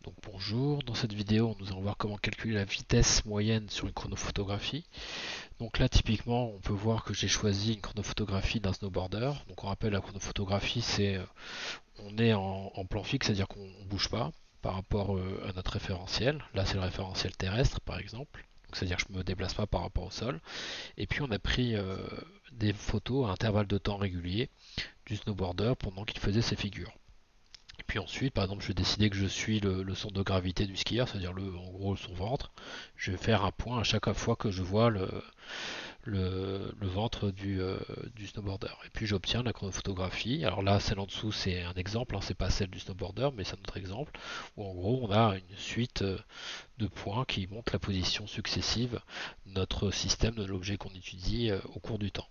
Donc bonjour, dans cette vidéo nous allons voir comment calculer la vitesse moyenne sur une chronophotographie. Donc là typiquement on peut voir que j'ai choisi une chronophotographie d'un snowboarder. Donc on rappelle la chronophotographie c'est on est en plan fixe, c'est-à-dire qu'on ne bouge pas par rapport à notre référentiel. Là c'est le référentiel terrestre par exemple. Donc c'est-à-dire que je ne me déplace pas par rapport au sol. Et puis on a pris des photos à intervalles de temps réguliers du snowboarder pendant qu'il faisait ses figures. Et puis ensuite, par exemple, je vais décider que je suis le centre de gravité du skieur, c'est-à-dire en gros son ventre. Je vais faire un point à chaque fois que je vois le ventre du snowboarder. Et puis j'obtiens la chronophotographie. Alors là, celle en dessous, c'est un exemple, hein, c'est pas celle du snowboarder, mais c'est un autre exemple, où en gros on a une suite de points qui montrent la position successive de notre système, de l'objet qu'on étudie au cours du temps.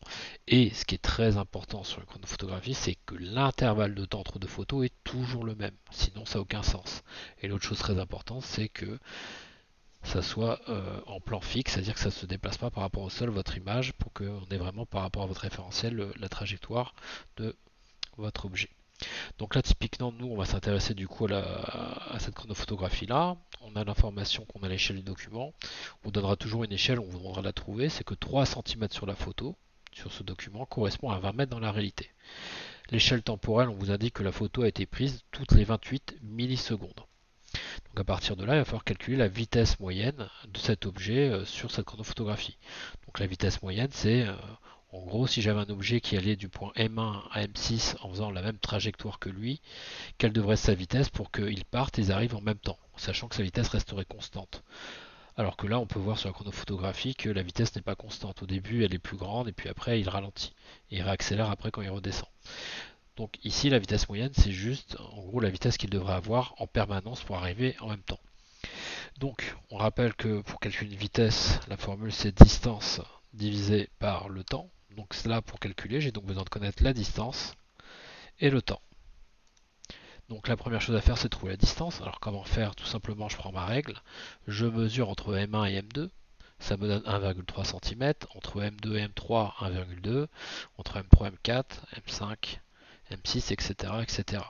Et ce qui est très important sur la chronophotographie, c'est que l'intervalle de temps entre deux photos est toujours le même. Sinon, ça n'a aucun sens. Et l'autre chose très importante, c'est que ça soit en plan fixe, c'est-à-dire que ça ne se déplace pas par rapport au sol, votre image, pour qu'on ait vraiment par rapport à votre référentiel la trajectoire de votre objet. Donc là, typiquement, nous, on va s'intéresser du coup à cette chronophotographie-là. On a l'information qu'on a l'échelle du document. On donnera toujours une échelle, on vous demandera de la trouver. C'est que 3 cm sur la photo, sur ce document, correspond à 20 mètres dans la réalité. L'échelle temporelle, on vous indique que la photo a été prise toutes les 28 millisecondes. Donc à partir de là, il va falloir calculer la vitesse moyenne de cet objet sur cette chronophotographie. Donc la vitesse moyenne, c'est en gros si j'avais un objet qui allait du point M1 à M6 en faisant la même trajectoire que lui, quelle devrait être sa vitesse pour qu'ils partent et ils arrivent en même temps, sachant que sa vitesse resterait constante. Alors que là, on peut voir sur la chronophotographie que la vitesse n'est pas constante. Au début, elle est plus grande et puis après, il ralentit. Et il réaccélère après quand il redescend. Donc ici, la vitesse moyenne, c'est juste en gros la vitesse qu'il devrait avoir en permanence pour arriver en même temps. Donc, on rappelle que pour calculer une vitesse, la formule c'est distance divisé par le temps. Donc là, pour calculer, j'ai donc besoin de connaître la distance et le temps. Donc la première chose à faire, c'est de trouver la distance. Alors comment faire? Tout simplement, je prends ma règle, je mesure entre M1 et M2, ça me donne 1,3 cm, entre M2 et M3, 1,2, entre M3 et M4, M5, M6, etc., etc.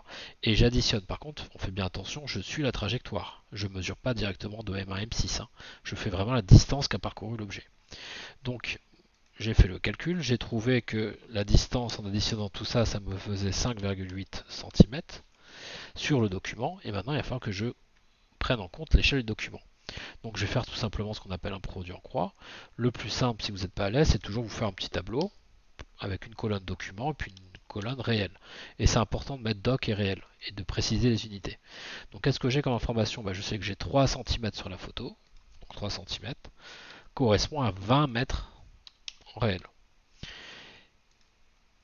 Et j'additionne. Par contre, on fait bien attention, je suis la trajectoire. Je ne mesure pas directement de M1 à M6. Hein. Je fais vraiment la distance qu'a parcouru l'objet. Donc, j'ai fait le calcul, j'ai trouvé que la distance en additionnant tout ça, ça me faisait 5,8 cm sur le document. Et maintenant, il va falloir que je prenne en compte l'échelle du document. Donc, je vais faire tout simplement ce qu'on appelle un produit en croix. Le plus simple, si vous n'êtes pas à l'aise, c'est toujours vous faire un petit tableau avec une colonne document et puis une colonne réelle. Et c'est important de mettre doc et réel et de préciser les unités. Donc qu'est-ce que j'ai comme information? Je sais que j'ai 3 cm sur la photo, donc 3 cm, correspond à 20 mètres en réel.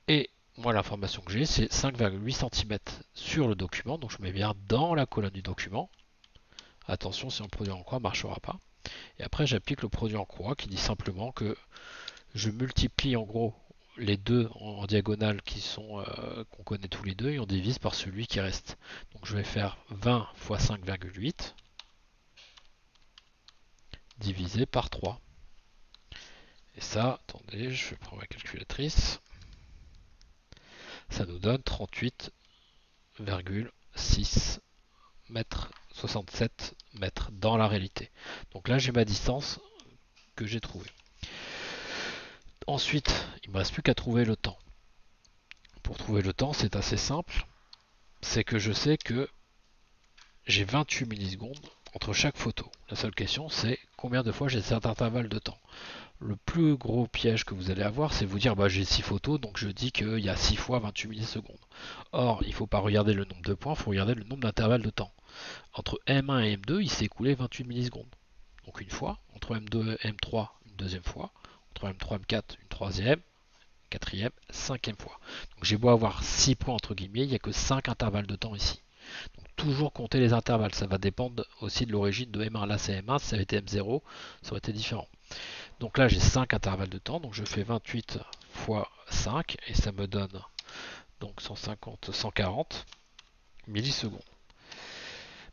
Et moi l'information que j'ai c'est 5,8 cm sur le document, donc je mets bien dans la colonne du document. Attention, si on produit en croix, ne marchera pas. Et après j'applique le produit en croix qui dit simplement que je multiplie en gros les deux en diagonale qui sont qu'on connaît tous les deux et on divise par celui qui reste. Donc je vais faire 20 fois 5,8 divisé par 3. Et ça, attendez, je vais prendre ma calculatrice. Ça nous donne 38,6 mètres, 67 mètres dans la réalité. Donc là j'ai ma distance que j'ai trouvée. Ensuite, il ne me reste plus qu'à trouver le temps. Pour trouver le temps, c'est assez simple. C'est que je sais que j'ai 28 millisecondes entre chaque photo. La seule question, c'est combien de fois j'ai cet intervalle de temps. Le plus gros piège que vous allez avoir, c'est vous dire j'ai 6 photos, donc je dis qu'il y a 6 fois 28 millisecondes. Or, il ne faut pas regarder le nombre de points, il faut regarder le nombre d'intervalles de temps. Entre M1 et M2, il s'est écoulé 28 millisecondes. Donc une fois, entre M2 et M3, une deuxième fois, entre M3 et M4, une troisième, quatrième, cinquième fois. Donc j'ai beau avoir 6 points entre guillemets, il n'y a que 5 intervalles de temps ici. Donc toujours compter les intervalles, ça va dépendre aussi de l'origine de M1. Là c'est M1, si ça avait été M0, ça aurait été différent. Donc là j'ai 5 intervalles de temps, donc je fais 28 fois 5 et ça me donne donc 150, 140 millisecondes.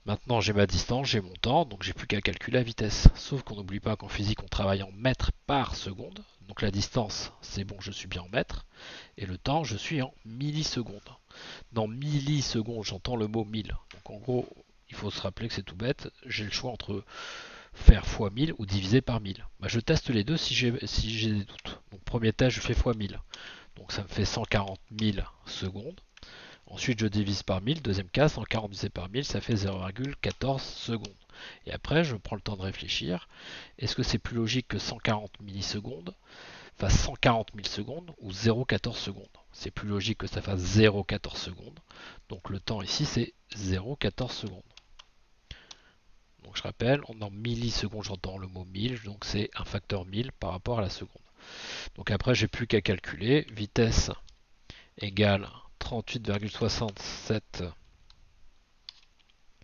Maintenant j'ai ma distance, j'ai mon temps, donc j'ai plus qu'à calculer la vitesse. Sauf qu'on n'oublie pas qu'en physique on travaille en mètres par seconde. Donc la distance, c'est bon, je suis bien en mètres. Et le temps, je suis en millisecondes. Dans millisecondes, j'entends le mot 1000. Donc en gros, il faut se rappeler que c'est tout bête, j'ai le choix entre faire x 1000 ou diviser par 1000. Bah, je teste les deux si j'ai des doutes. Donc premier test, je fais x 1000. Donc ça me fait 140 000 secondes. Ensuite, je divise par 1000. Deuxième cas, 140 divisé par 1000, ça fait 0,14 secondes. Et après, je prends le temps de réfléchir. Est-ce que c'est plus logique que 140 millisecondes fasse 140 000 secondes ou 0,14 secondes? C'est plus logique que ça fasse 0,14 secondes. Donc le temps ici, c'est 0,14 secondes. Donc je rappelle, en millisecondes, j'entends le mot 1000, donc c'est un facteur 1000 par rapport à la seconde. Donc après, j'ai plus qu'à calculer. Vitesse égale 38,67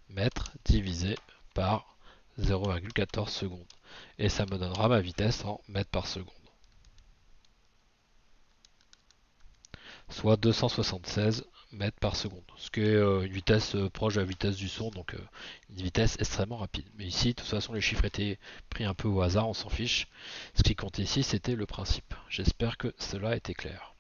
mètres divisé par 0,14 secondes. Et ça me donnera ma vitesse en mètres par seconde. Soit 276 mètres par seconde. Ce qui est une vitesse proche de la vitesse du son, donc une vitesse extrêmement rapide. Mais ici, de toute façon, les chiffres étaient pris un peu au hasard, on s'en fiche. Ce qui compte ici, c'était le principe. J'espère que cela était clair.